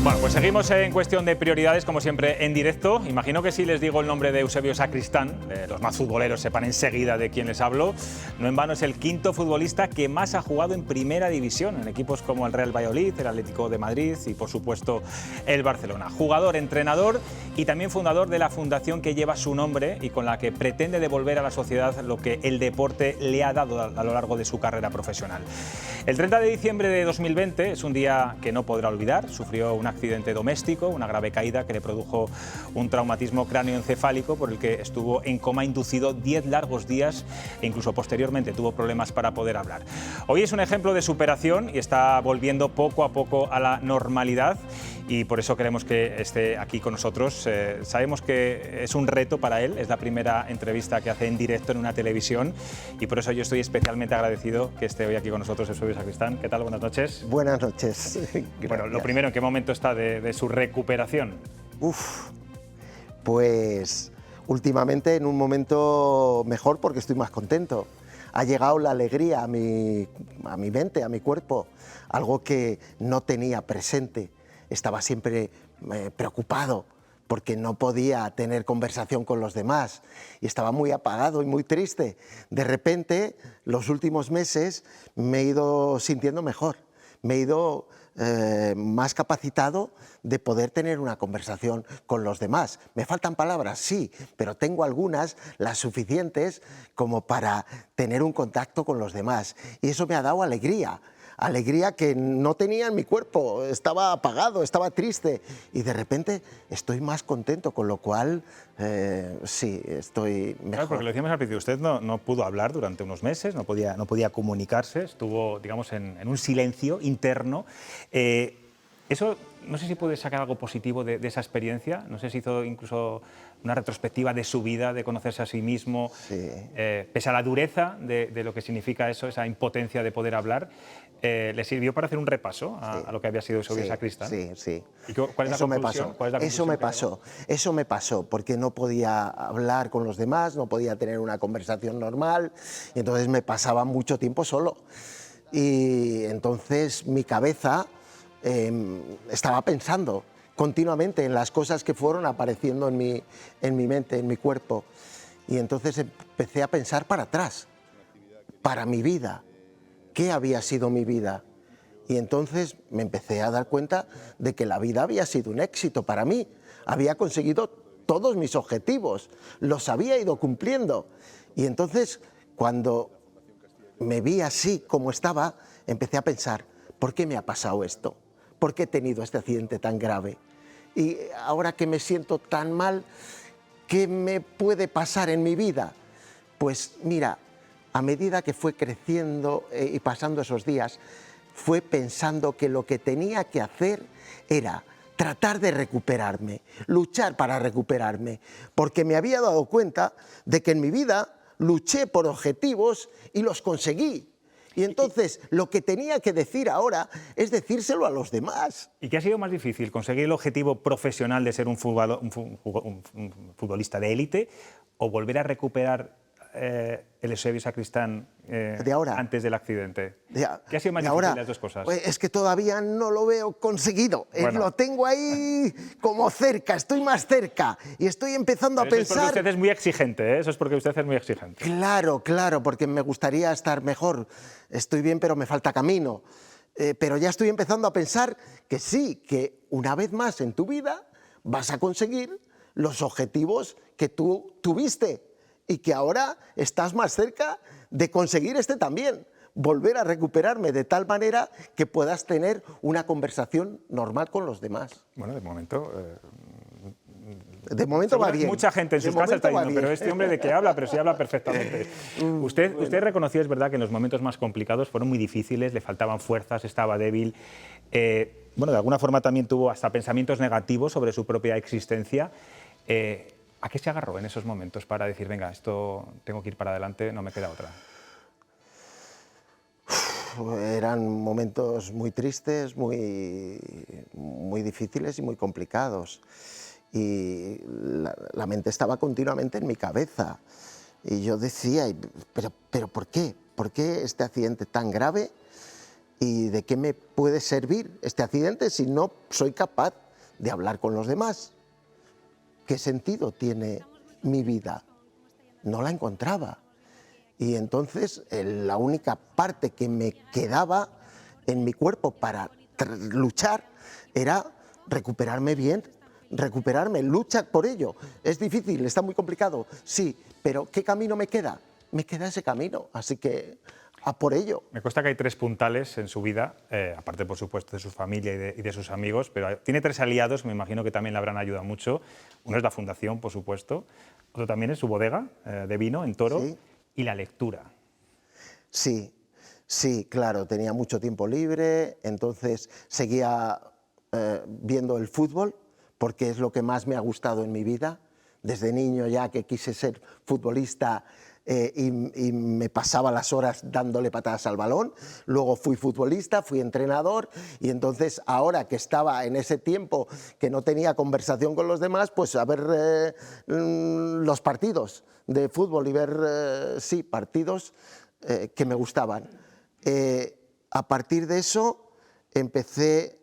Bueno, pues seguimos en cuestión de prioridades, como siempre, en directo. Imagino que si les digo el nombre de Eusebio Sacristán, los más futboleros sepan enseguida de quién les hablo. No en vano es el quinto futbolista que más ha jugado en Primera División, en equipos como el Real Valladolid, el Atlético de Madrid y, por supuesto, el Barcelona. Jugador, entrenador y también fundador de la fundación que lleva su nombre y con la que pretende devolver a la sociedad lo que el deporte le ha dado a lo largo de su carrera profesional. El 30 de diciembre de 2020 es un día que no podrá olvidar. Sufrió un accidente doméstico, una grave caída que le produjo un traumatismo cráneoencefálico por el que estuvo en coma inducido 10 largos días e incluso posteriormente tuvo problemas para poder hablar. Hoy es un ejemplo de superación y está volviendo poco a poco a la normalidad y por eso queremos que esté aquí con nosotros. Sabemos que es un reto para él, es la primera entrevista que hace en directo en una televisión y por eso yo estoy especialmente agradecido que esté hoy aquí con nosotros Eusebio Sacristán. ¿Qué tal? Buenas noches. Buenas noches. Bueno, lo primero, ¿en qué momento está de su recuperación? Pues últimamente en un momento mejor porque estoy más contento. Ha llegado la alegría a mi mente, a mi cuerpo, algo que no tenía presente. Estaba siempre preocupado porque no podía tener conversación con los demás y estaba muy apagado y muy triste. De repente, los últimos meses me he ido sintiendo mejor, me he ido más capacitado de poder tener una conversación con los demás. Me faltan palabras, sí, pero tengo algunas, las suficientes como para tener un contacto con los demás. Y eso me ha dado alegría. Alegría que no tenía en mi cuerpo, estaba apagado, estaba triste y de repente estoy más contento, con lo cual sí, estoy mejor. Claro, porque lo decíamos al principio, usted no pudo hablar durante unos meses, no podía comunicarse, estuvo, digamos, en un silencio interno. Eso, no sé si puede sacar algo positivo de esa experiencia, no sé si hizo incluso una retrospectiva de su vida, de conocerse a sí mismo, Sí. Pese a la dureza de lo que significa eso, esa impotencia de poder hablar, ¿le sirvió para hacer un repaso a lo que había sido Eusebio Sacristán? Sí. ¿Y cuál es la conclusión? Eso me pasó, porque no podía hablar con los demás, no podía tener una conversación normal, y entonces me pasaba mucho tiempo solo. Y entonces mi cabeza estaba pensando continuamente en las cosas que fueron apareciendo en mi mente, en mi cuerpo. Y entonces empecé a pensar para atrás, para mi vida. ¿Qué había sido mi vida? Y entonces me empecé a dar cuenta de que la vida había sido un éxito para mí. Había conseguido todos mis objetivos, los había ido cumpliendo. Y entonces, cuando me vi así como estaba, empecé a pensar, ¿por qué me ha pasado esto? ¿Por qué he tenido este accidente tan grave? Y ahora que me siento tan mal, ¿qué me puede pasar en mi vida? Pues mira, a medida que fue creciendo y pasando esos días, fue pensando que lo que tenía que hacer era tratar de recuperarme, luchar para recuperarme, porque me había dado cuenta de que en mi vida luché por objetivos y los conseguí. Y entonces lo que tenía que decir ahora es decírselo a los demás. ¿Y qué ha sido más difícil? ¿Conseguir el objetivo profesional de ser un futbolista de élite o volver a recuperar el Eusebio Sacristán antes del accidente? ¿Qué ha sido más difícil de las dos cosas? Pues es que todavía no lo veo conseguido. Bueno. Lo tengo ahí como cerca, estoy más cerca y estoy empezando a pensar... Eso es porque usted es muy exigente, ¿eh? Eso es porque usted es muy exigente. Claro, porque me gustaría estar mejor. Estoy bien, pero me falta camino. Pero ya estoy empezando a pensar que sí, que una vez más en tu vida vas a conseguir los objetivos que tú tuviste y que ahora estás más cerca de conseguir este también, volver a recuperarme de tal manera que puedas tener una conversación normal con los demas. Bueno, de momento va bien. Mucha gente en sus casas está diciendo, pero este hombre de qué habla, pero sí habla perfectamente. Usted reconoció, es verdad, que en los momentos más complicados fueron muy difíciles, le faltaban fuerzas, estaba débil. Bueno, de alguna forma también tuvo hasta pensamientos negativos sobre su propia existencia. ¿A qué se agarró en esos momentos para decir, venga, esto tengo que ir para adelante, no me queda otra? Eran momentos muy tristes, muy difíciles y muy complicados. Y la mente estaba continuamente en mi cabeza. Y yo decía, ¿pero por qué? ¿Por qué este accidente tan grave? ¿Y de qué me puede servir este accidente si no soy capaz de hablar con los demás? ¿Qué sentido tiene mi vida? No la encontraba. Y entonces la única parte que me quedaba en mi cuerpo para luchar era recuperarme bien, recuperarme, luchar por ello. Es difícil, está muy complicado, sí, pero ¿qué camino me queda? Me queda ese camino, así que a por ello. Me consta que hay 3 puntales en su vida, aparte por supuesto de su familia y de sus amigos, pero tiene 3 aliados, me imagino que también le habrán ayudado mucho. Uno es la fundación, por supuesto, otro también es su bodega de vino en Toro, Sí. Y la lectura. Sí, sí, claro, tenía mucho tiempo libre, entonces seguía viendo el fútbol, porque es lo que más me ha gustado en mi vida. Desde niño ya que quise ser futbolista y me pasaba las horas dándole patadas al balón. Luego fui futbolista, fui entrenador y entonces ahora que estaba en ese tiempo que no tenía conversación con los demás, pues a ver los partidos de fútbol y ver, sí, partidos que me gustaban. A partir de eso empecé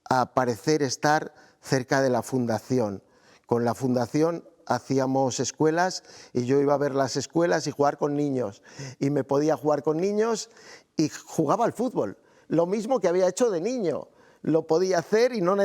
a parecer estar cerca de la fundación. Con la fundación hacíamos escuelas y yo iba a ver las escuelas y jugar con niños. Y me podía jugar con niños y jugaba al fútbol. Lo mismo que había hecho de niño. Lo podía hacer y no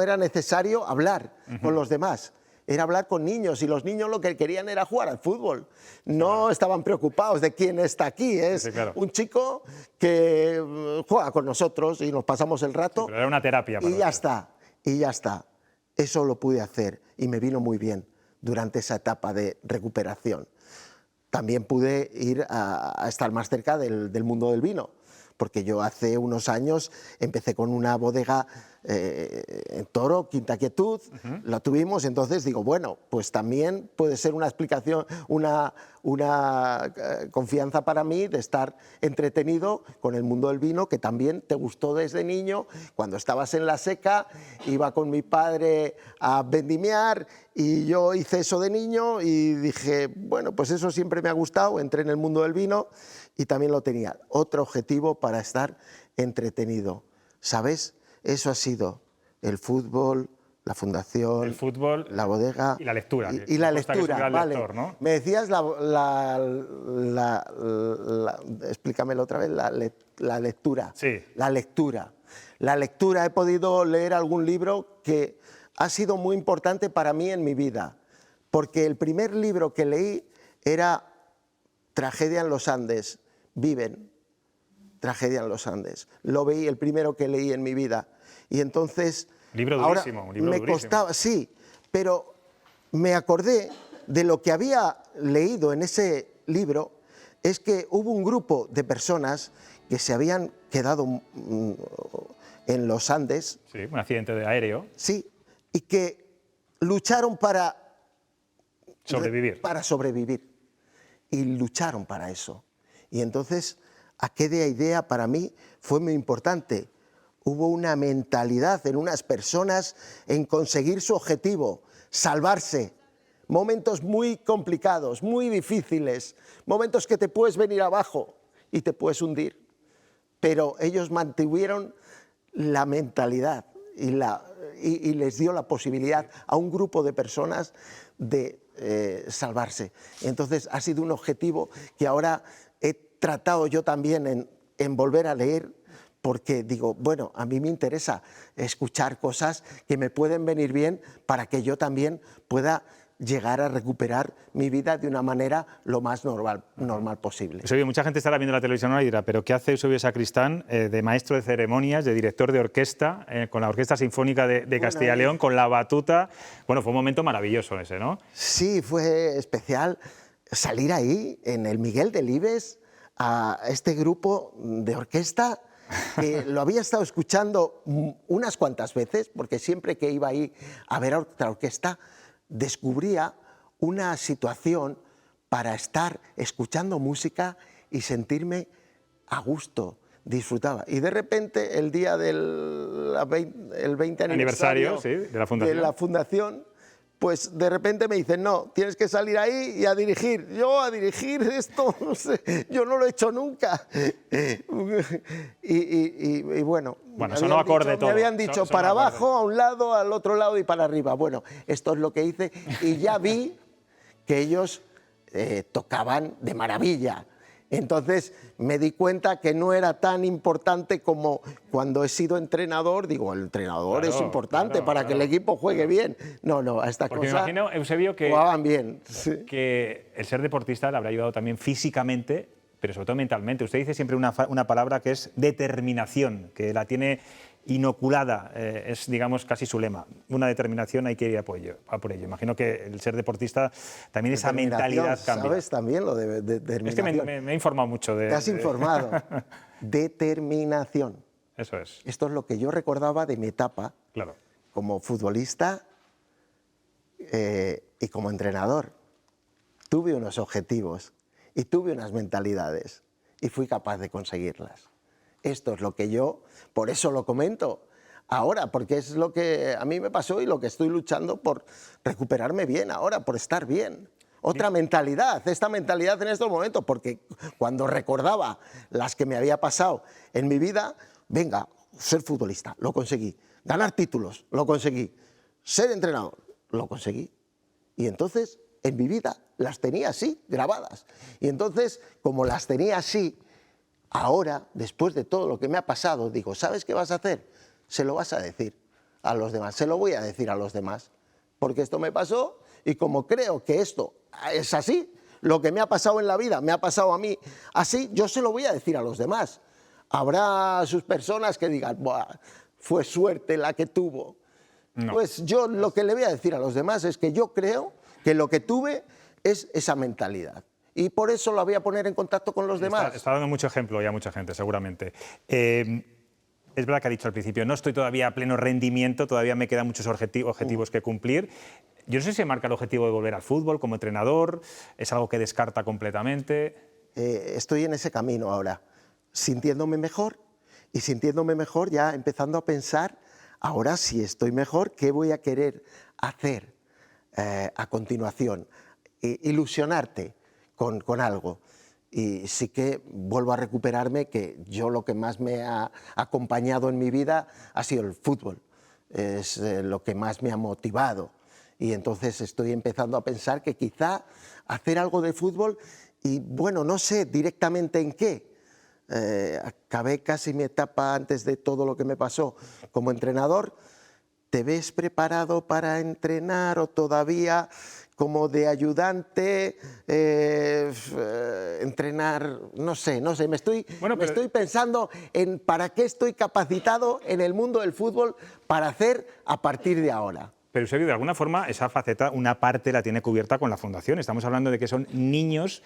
era necesario hablar con los demás. Era hablar con niños y los niños lo que querían era jugar al fútbol. No estaban preocupados de quién está aquí. Es un chico que juega con nosotros y nos pasamos el rato. Sí, pero era una terapia para y ya está, y ya está. Eso lo pude hacer y me vino muy bien durante esa etapa de recuperación. También pude ir a estar más cerca del mundo del vino, porque yo hace unos años empecé con una bodega en Toro, Quinta Quietud, la tuvimos, entonces digo, bueno, pues también puede ser una explicación, una confianza para mí de estar entretenido con el mundo del vino, que también te gustó desde niño. Cuando estabas en la seca, iba con mi padre a vendimiar y yo hice eso de niño y dije, bueno, pues eso siempre me ha gustado, entré en el mundo del vino y también lo tenía. Otro objetivo para estar entretenido, ¿sabes? Eso ha sido el fútbol, la fundación, el fútbol, la bodega y la lectura. Y la lectura, vale. Lector, ¿no? Me decías, explícamelo otra vez, la lectura. Sí. La lectura. La lectura, he podido leer algún libro que ha sido muy importante para mí en mi vida, porque el primer libro que leí era Tragedia en los Andes, Viven, Tragedia en los Andes. Lo veí, el primero que leí en mi vida. Y entonces... Libro durísimo, un libro me durísimo. costaba, sí, pero me acordé de lo que había leído en ese libro, es que hubo un grupo de personas que se habían quedado en los Andes. Sí, un accidente de aéreo. Sí, y que lucharon para sobrevivir. Para sobrevivir. Y lucharon para eso. Y entonces, aquella idea para mí fue muy importante. Hubo una mentalidad en unas personas en conseguir su objetivo, salvarse. Momentos muy complicados, muy difíciles, momentos que te puedes venir abajo y te puedes hundir. Pero ellos mantuvieron la mentalidad y les dio la posibilidad a un grupo de personas de salvarse. Entonces ha sido un objetivo que ahora he tratado yo también en volver a leer, porque digo, bueno, a mí me interesa escuchar cosas que me pueden venir bien para que yo también pueda llegar a recuperar mi vida de una manera lo más normal posible. Eusebio, mucha gente estará viendo la televisión ahora y dirá, ¿pero qué hace Eusebio Sacristán de maestro de ceremonias, de director de orquesta, con la Orquesta Sinfónica de Castilla y León, con la batuta? Bueno, fue un momento maravilloso ese, ¿no? Sí, fue especial salir ahí, en el Miguel Delibes, a este grupo de orquesta, que lo había estado escuchando unas cuantas veces, porque siempre que iba ahí a ver a otra orquesta, descubría una situación para estar escuchando música y sentirme a gusto, disfrutaba. Y de repente, el día del 20 aniversario sí, de la fundación, pues de repente me dicen, no, tienes que salir ahí y a dirigir. Yo a dirigir esto, no sé, yo no lo he hecho nunca. Y bueno, eso no acorde todo. Me habían dicho para abajo, a un lado, al otro lado y para arriba. Bueno, esto es lo que hice y ya vi que ellos tocaban de maravilla. Entonces me di cuenta que no era tan importante como cuando he sido entrenador. Digo, el entrenador es importante para que el equipo juegue bien. No, a esta cosa. Porque me imagino, Eusebio, que jugaban bien. Que el ser deportista le habrá ayudado también físicamente, pero sobre todo mentalmente. Usted dice siempre una palabra que es determinación, que la tiene inoculada, es, digamos, casi su lema. Una determinación, hay que ir a por ello. Imagino que el ser deportista también esa mentalidad cambia. ¿Sabes también lo de determinación? Es que me he informado mucho de... Te has informado. Determinación. Eso es. Esto es lo que yo recordaba de mi etapa como futbolista y como entrenador. Tuve unos objetivos y tuve unas mentalidades y fui capaz de conseguirlas. Esto es lo que yo, por eso lo comento ahora, porque es lo que a mí me pasó y lo que estoy luchando por recuperarme bien ahora, por estar bien. Otra mentalidad, esta mentalidad en estos momentos, porque cuando recordaba las que me había pasado en mi vida, venga, ser futbolista, lo conseguí, ganar títulos, lo conseguí, ser entrenador, lo conseguí. Y entonces, en mi vida, las tenía así, grabadas. Y entonces, como las tenía así, ahora, después de todo lo que me ha pasado, digo, ¿sabes qué vas a hacer? Se lo vas a decir a los demás, se lo voy a decir a los demás, porque esto me pasó y como creo que esto es así, lo que me ha pasado en la vida me ha pasado a mí así, yo se lo voy a decir a los demás. Habrá sus personas que digan, buah, fue suerte la que tuvo. No. Pues yo lo que le voy a decir a los demás es que yo creo que lo que tuve es esa mentalidad. Y por eso la voy a poner en contacto con los demás. Está dando mucho ejemplo ya a mucha gente, seguramente. Es verdad que ha dicho al principio, no estoy todavía a pleno rendimiento, todavía me quedan muchos objetivos que cumplir. Yo no sé si se marca el objetivo de volver al fútbol como entrenador, es algo que descarta completamente. Estoy en ese camino ahora, sintiéndome mejor y sintiéndome mejor ya empezando a pensar, ahora si estoy mejor, ¿qué voy a querer hacer a continuación? Ilusionarte con algo. Y sí que vuelvo a recuperarme, que yo lo que más me ha acompañado en mi vida ha sido el fútbol. Es lo que más me ha motivado. Y entonces estoy empezando a pensar que quizá hacer algo de fútbol, y bueno, no sé directamente en qué. Acabé casi mi etapa antes de todo lo que me pasó como entrenador. ¿Te ves preparado para entrenar o todavía como de ayudante, entrenar? No sé, me estoy pensando en para qué estoy capacitado en el mundo del fútbol para hacer a partir de ahora. Pero, Eusebio, de alguna forma, esa faceta, una parte la tiene cubierta con la Fundación. Estamos hablando de que son niños,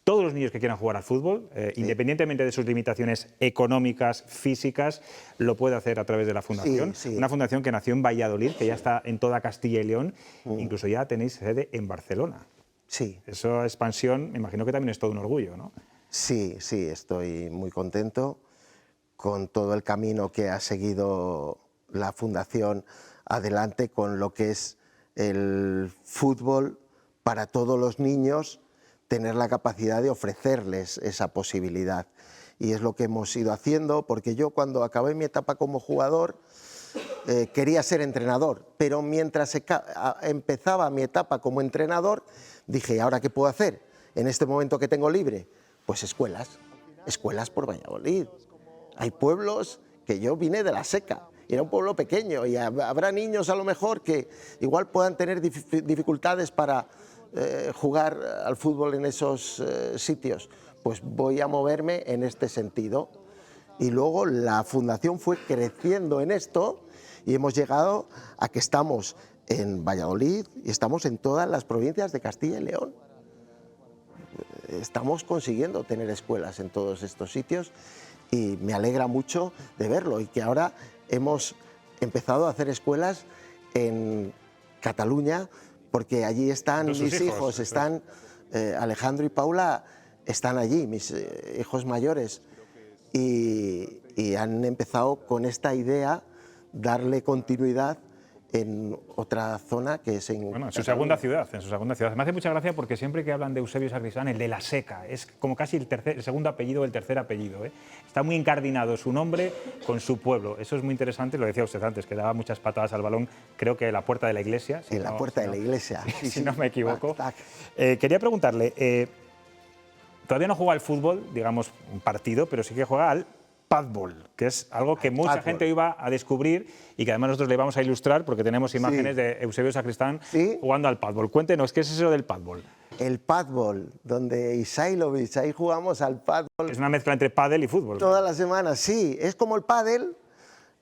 todos los niños que quieran jugar al fútbol, independientemente de sus limitaciones económicas, físicas, lo puede hacer a través de la Fundación. Sí. Una fundación que nació en Valladolid, que ya está en toda Castilla y León, incluso ya tenéis sede en Barcelona. Sí. Esa expansión, me imagino que también es todo un orgullo, ¿no? Sí, estoy muy contento con todo el camino que ha seguido la Fundación adelante con lo que es el fútbol para todos los niños, tener la capacidad de ofrecerles esa posibilidad. Y es lo que hemos ido haciendo, porque yo cuando acabé mi etapa como jugador quería ser entrenador, pero mientras empezaba mi etapa como entrenador dije, ¿ahora qué puedo hacer en este momento que tengo libre? Pues escuelas por Valladolid. Hay pueblos que yo vine de La Seca, era un pueblo pequeño y habrá niños a lo mejor que igual puedan tener dificultades para jugar al fútbol en esos sitios. Pues voy a moverme en este sentido. Y luego la Fundación fue creciendo en esto y hemos llegado a que estamos en Valladolid y estamos en todas las provincias de Castilla y León. Estamos consiguiendo tener escuelas en todos estos sitios y me alegra mucho de verlo, y que ahora hemos empezado a hacer escuelas en Cataluña, porque allí están mis hijos, están Alejandro y Paula, están allí, mis hijos mayores, y han empezado con esta idea, darle continuidad en otra zona que es en... Bueno, en su segunda ciudad, Me hace mucha gracia porque siempre que hablan de Eusebio Sacristán, el de la Seca, es como casi el segundo apellido o el tercer apellido, ¿eh? Está muy encardinado su nombre con su pueblo. Eso es muy interesante, lo decía usted antes, que daba muchas patadas al balón, creo que en la puerta de la iglesia. En la puerta de la iglesia. Sí, si no me equivoco. Tac. Quería preguntarle, todavía no juega al fútbol, digamos, un partido, pero sí que juega al padbol, que es algo que mucha gente iba a descubrir y que además nosotros le vamos a ilustrar porque tenemos imágenes de Eusebio Sacristán jugando al padbol. Cuéntenos, ¿qué es eso del padbol? El padbol, donde Isailovic, ahí jugamos al padbol. Es una mezcla entre pádel y fútbol. Toda la semana, sí. Es como el pádel,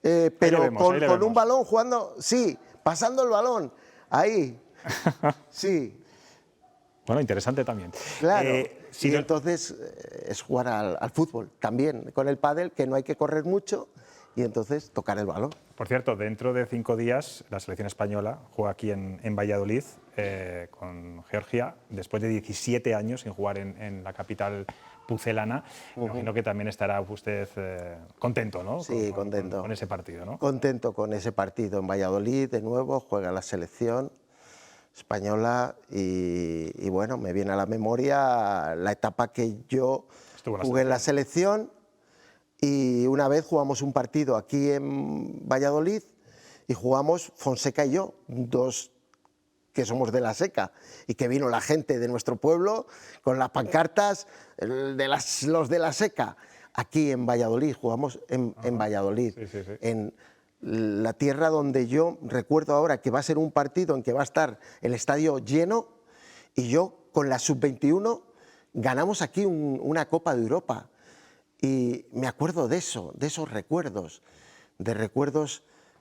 pero con un balón jugando, sí, pasando el balón, ahí, sí. Bueno, interesante también. Claro, y entonces es jugar al fútbol también, con el pádel, que no hay que correr mucho, y entonces tocar el balón. Por cierto, dentro de 5 días la selección española juega aquí en Valladolid con Georgia, después de 17 años sin jugar en la capital pucelana. Me imagino que también estará usted contento, ¿no? Sí, contento. Con ese partido, ¿no? Contento con ese partido en Valladolid, de nuevo, juega la selección española y bueno, me viene a la memoria la etapa que yo jugué en la selección y una vez jugamos un partido aquí en Valladolid y jugamos Fonseca y yo, dos que somos de la Seca y que vino la gente de nuestro pueblo con las pancartas los de la Seca. Aquí en Valladolid, jugamos en Valladolid, en la tierra donde yo recuerdo ahora que va a ser un partido en que va a estar el estadio lleno y yo con la sub-21 ganamos aquí una Copa de Europa y me acuerdo de eso, de esos recuerdos,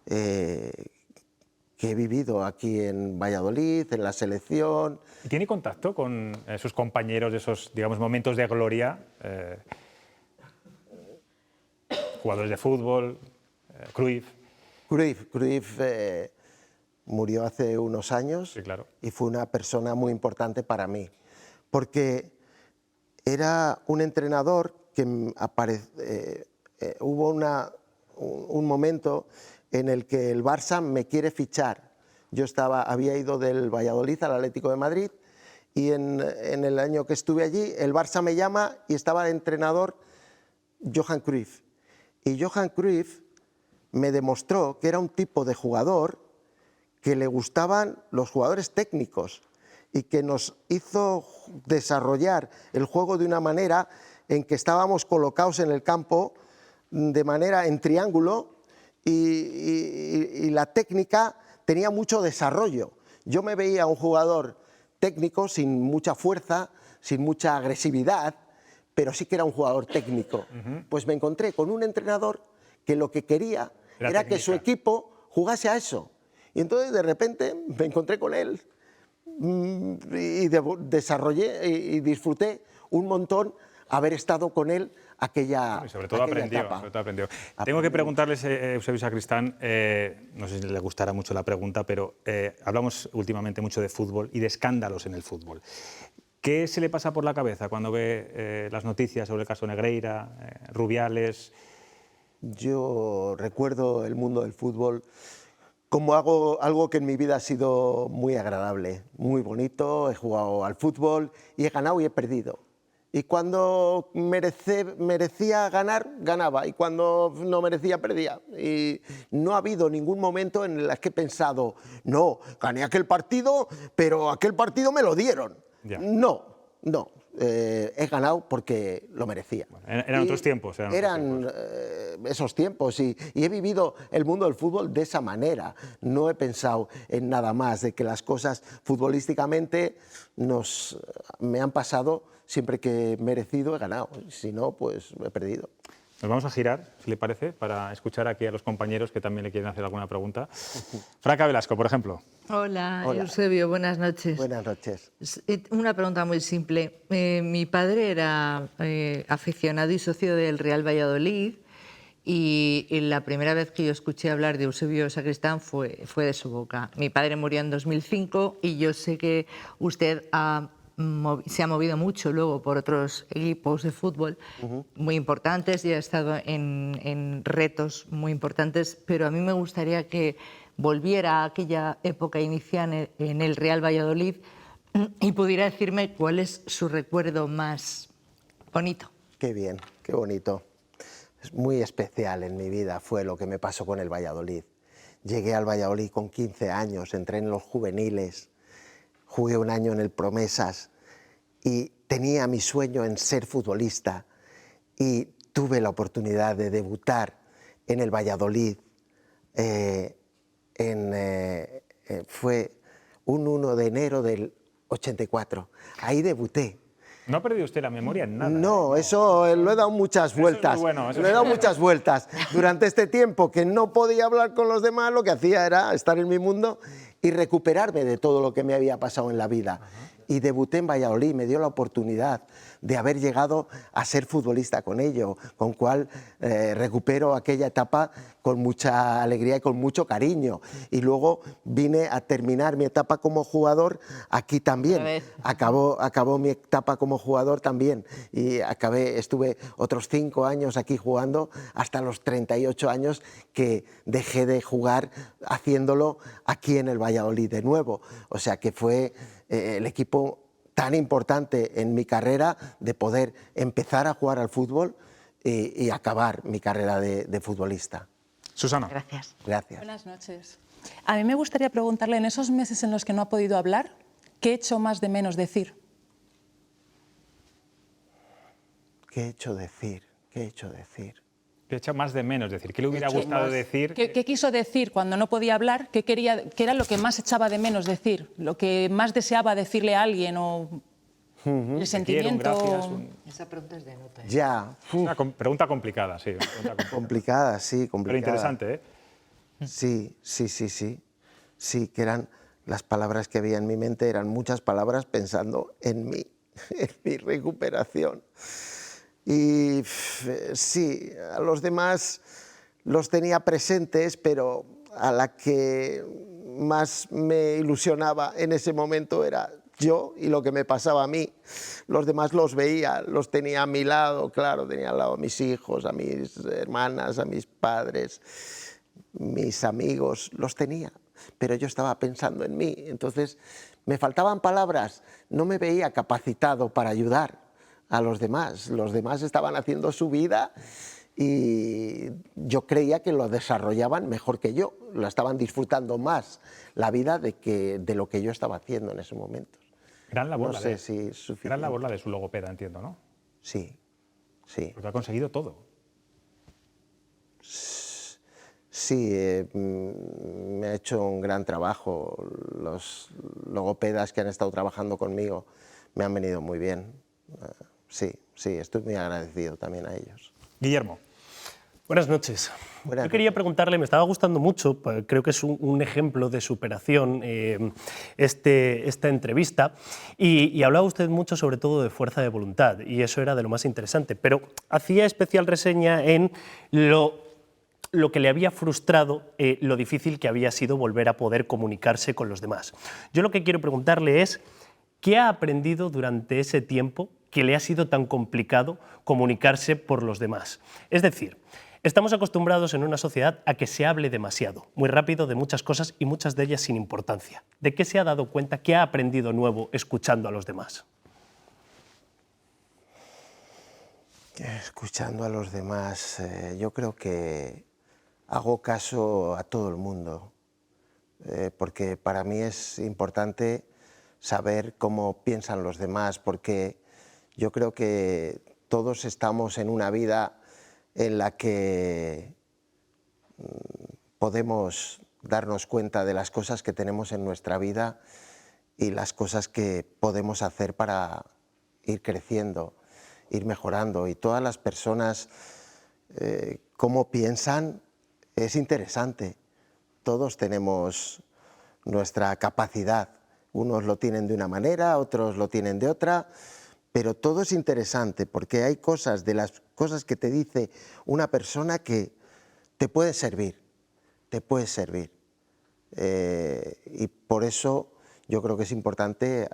que he vivido aquí en Valladolid, en la selección. ¿Tiene contacto con sus compañeros de esos, digamos, momentos de gloria? Jugadores de fútbol, Cruyff. Cruyff murió hace unos años y fue una persona muy importante para mí, porque era un entrenador que hubo un momento en el que el Barça me quiere fichar. Yo había ido del Valladolid al Atlético de Madrid y en el año que estuve allí el Barça me llama y estaba de entrenador Johan Cruyff. Y Johan Cruyff me demostró que era un tipo de jugador que le gustaban los jugadores técnicos y que nos hizo desarrollar el juego de una manera en que estábamos colocados en el campo de manera en triángulo y la técnica tenía mucho desarrollo. Yo me veía un jugador técnico sin mucha fuerza, sin mucha agresividad, pero sí que era un jugador técnico. Pues me encontré con un entrenador que lo que quería era que su equipo jugase a eso. Y entonces de repente me encontré con él y desarrollé y disfruté un montón haber estado con él aquella sobre todo aprendió. Tengo que preguntarles, Eusebio Sacristán, no sé si le gustará mucho la pregunta, pero hablamos últimamente mucho de fútbol y de escándalos en el fútbol. ¿Qué se le pasa por la cabeza cuando ve las noticias sobre el caso Negreira, Rubiales? Yo recuerdo el mundo del fútbol como algo que en mi vida ha sido muy agradable, muy bonito. He jugado al fútbol y he ganado y he perdido. Y cuando merecía ganar, ganaba. Y cuando no merecía, perdía. Y no ha habido ningún momento en el que he pensado, no, gané aquel partido, pero aquel partido me lo dieron. No. He ganado porque lo merecía. Bueno, eran otros tiempos. Eran esos tiempos y he vivido el mundo del fútbol de esa manera. No he pensado en nada más, de que las cosas futbolísticamente me han pasado. Siempre que he merecido he ganado, si no, pues he perdido. Nos vamos a girar, si le parece, para escuchar aquí a los compañeros que también le quieren hacer alguna pregunta. Franca Velasco, por ejemplo. Hola, Eusebio, buenas noches. Buenas noches. Una pregunta muy simple. Mi padre era aficionado y socio del Real Valladolid y la primera vez que yo escuché hablar de Eusebio Sacristán fue de su boca. Mi padre murió en 2005 y yo sé que usted se ha movido mucho luego por otros equipos de fútbol muy importantes y ha estado en retos muy importantes, pero a mí me gustaría que volviera a aquella época inicial en el Real Valladolid y pudiera decirme cuál es su recuerdo más bonito. Qué bien, qué bonito. Es muy especial en mi vida, fue lo que me pasó con el Valladolid. Llegué al Valladolid con 15 años, entré en los juveniles, jugué un año en el Promesas y tenía mi sueño en ser futbolista y tuve la oportunidad de debutar en el Valladolid. Fue un 1 de enero del 84. Ahí debuté. No ha perdido usted la memoria en nada. No, eso lo he dado muchas vueltas. Eso es muy bueno, Lo he dado muchas vueltas. Durante este tiempo que no podía hablar con los demás, lo que hacía era estar en mi mundo y recuperarme de todo lo que me había pasado en la vida. Y debuté en Valladolid, me dio la oportunidad de haber llegado a ser futbolista con ello, con cual recupero aquella etapa con mucha alegría y con mucho cariño. Y luego vine a terminar mi etapa como jugador aquí también. Acabó mi etapa como jugador también y estuve otros 5 años aquí jugando hasta los 38 años que dejé de jugar haciéndolo aquí en el Valladolid de nuevo. O sea que fue el equipo tan importante en mi carrera de poder empezar a jugar al fútbol y acabar mi carrera de futbolista. Susana. Gracias. Gracias. Buenas noches. A mí me gustaría preguntarle, en esos meses en los que no ha podido hablar, ¿qué echo más de menos decir? ¿Qué he hecho decir? ¿Qué he hecho decir? ¿Qué echa más de menos? Es decir, ¿qué le hubiera gustado decir? ¿Qué quiso decir cuando no podía hablar? ¿Qué era lo que más echaba de menos decir? ¿Lo que más deseaba decirle a alguien? ¿O el sentimiento? Gracias, Esa pregunta es de nota. Ya. Una pregunta complicada, sí. Complicada, sí, complicada. Pero interesante, ¿eh? Sí. Sí, que eran las palabras que había en mi mente, eran muchas palabras pensando en mí, en mi recuperación. Y sí, a los demás los tenía presentes, pero a la que más me ilusionaba en ese momento era yo y lo que me pasaba a mí. Los demás los veía, los tenía a mi lado, claro, tenía al lado a mis hijos, a mis hermanas, a mis padres, mis amigos, los tenía, pero yo estaba pensando en mí. Entonces me faltaban palabras, no me veía capacitado para ayudar a los demás. Los demás estaban haciendo su vida y yo creía que lo desarrollaban mejor que yo, lo estaban disfrutando más la vida de lo que yo estaba haciendo en ese momento. Gran labor, No sé si es suficiente. gran labor la de su logopeda, entiendo, ¿no? Sí. Porque ha conseguido todo. Sí, me ha hecho un gran trabajo. Los logopedas que han estado trabajando conmigo me han venido muy bien. Sí, estoy muy agradecido también a ellos. Guillermo. Buenas noches. Yo quería preguntarle, me estaba gustando mucho, creo que es un ejemplo de superación esta entrevista, y hablaba usted mucho sobre todo de fuerza de voluntad, y eso era de lo más interesante, pero hacía especial reseña en lo que le había frustrado, lo difícil que había sido volver a poder comunicarse con los demás. Yo lo que quiero preguntarle es, ¿qué ha aprendido durante ese tiempo que le ha sido tan complicado comunicarse por los demás? Es decir, estamos acostumbrados en una sociedad a que se hable demasiado, muy rápido, de muchas cosas y muchas de ellas sin importancia. ¿De qué se ha dado cuenta? ¿Qué ha aprendido nuevo escuchando a los demás? Escuchando a los demás, yo creo que hago caso a todo el mundo, porque para mí es importante saber cómo piensan los demás, porque yo creo que todos estamos en una vida en la que podemos darnos cuenta de las cosas que tenemos en nuestra vida y las cosas que podemos hacer para ir creciendo, ir mejorando. Y todas las personas, cómo piensan, es interesante. Todos tenemos nuestra capacidad. Unos lo tienen de una manera, otros lo tienen de otra, pero todo es interesante porque hay cosas, de las cosas que te dice una persona, que te puede servir, y por eso yo creo que es importante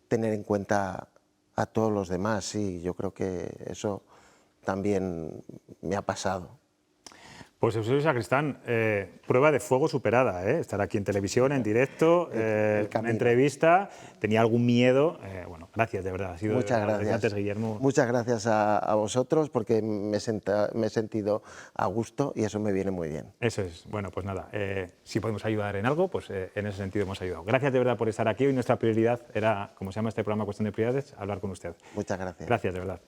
tener en cuenta a todos los demás. Sí, yo creo que eso también me ha pasado. Pues Eusebio Sacristán, prueba de fuego superada, estar aquí en televisión, en directo, una entrevista. Tenía algún miedo. Bueno, gracias, de verdad. Ha sido Muchas de verdad, gracias. antes, Guillermo. Muchas gracias a vosotros porque me he sentido a gusto y eso me viene muy bien. Eso es. Bueno, pues nada, si podemos ayudar en algo, pues en ese sentido hemos ayudado. Gracias de verdad por estar aquí. Hoy nuestra prioridad era, como se llama este programa, Cuestión de Prioridades, hablar con usted. Muchas gracias. Gracias, de verdad.